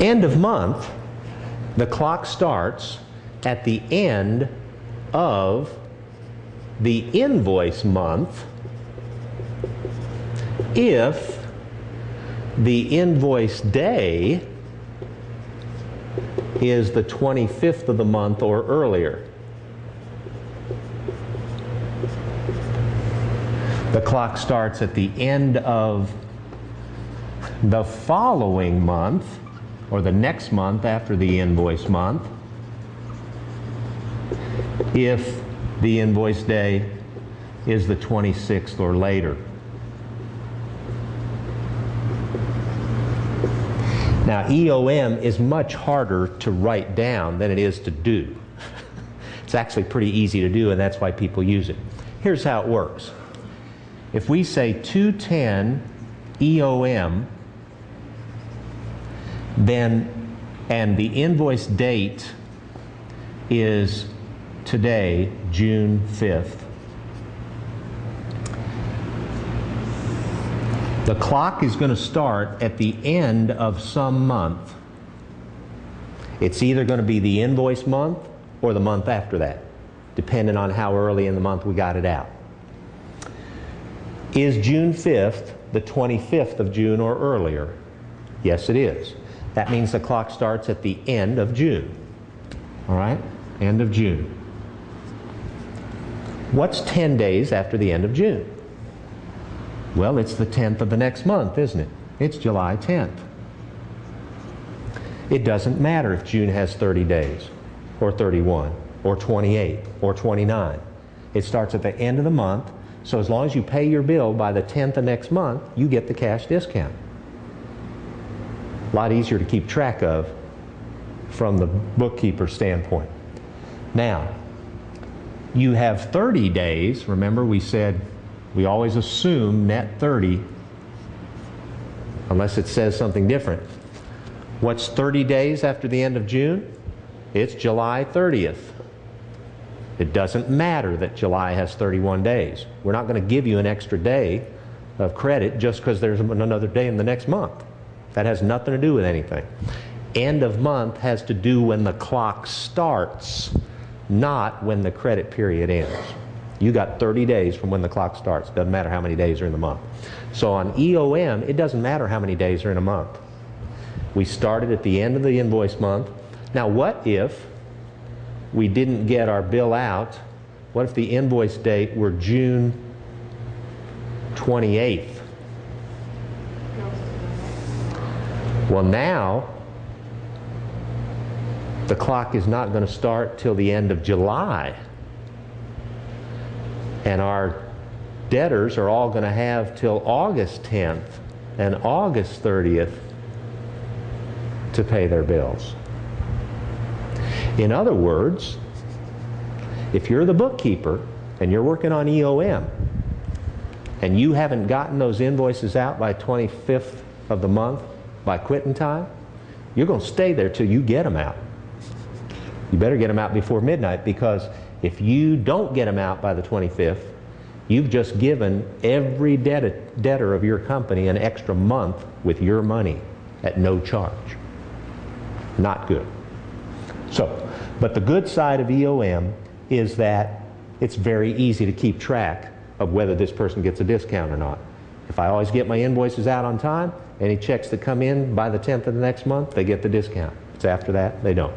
End of month, the clock starts at the end of the invoice month if the invoice day is the 25th of the month or earlier. The clock starts at the end of the following month, or the next month after the invoice month, if the invoice day is the 26th or later. Now, EOM is much harder to write down than it is to do. It's actually pretty easy to do, and that's why people use it. Here's how it works. If we say 210 EOM, then, and the invoice date is today, June 5th, the clock is going to start at the end of some month. It's either going to be the invoice month or the month after that, depending on how early in the month we got it out. Is June 5th the 25th of June or earlier? Yes, it is. That means the clock starts at the end of June. All right? End of June. What's 10 days after the end of June? Well, it's the 10th of the next month, isn't it? It's July 10th. It doesn't matter if June has 30 days, or 31, or 28, or 29. It starts at the end of the month, so as long as you pay your bill by the 10th of next month, you get the cash discount. A lot easier to keep track of from the bookkeeper standpoint. Now, you have 30 days. Remember, we said we always assume net 30 unless it says something different. What's 30 days after the end of June? It's July 30th. It doesn't matter that July has 31 days. We're not going to give you an extra day of credit just because there's another day in the next month. That has nothing to do with anything. End of month has to do when the clock starts, not when the credit period ends. You got 30 days from when the clock starts. Doesn't matter how many days are in the month. So on EOM, it doesn't matter how many days are in a month. We started at the end of the invoice month. Now, what if we didn't get our bill out? What if the invoice date were June 28th? Well, now the clock is not going to start till the end of July. And our debtors are all going to have till August 10th and August 30th to pay their bills. In other words, if you're the bookkeeper and you're working on EOM and you haven't gotten those invoices out by 25th of the month by quitting time, you're going to stay there till you get them out. You better get them out before midnight, because if you don't get them out by the 25th, you've just given every debtor of your company an extra month with your money at no charge. Not good. So, but the good side of EOM is that it's very easy to keep track of whether this person gets a discount or not. If I always get my invoices out on time, any checks that come in by the 10th of the next month, they get the discount. If it's after that, they don't.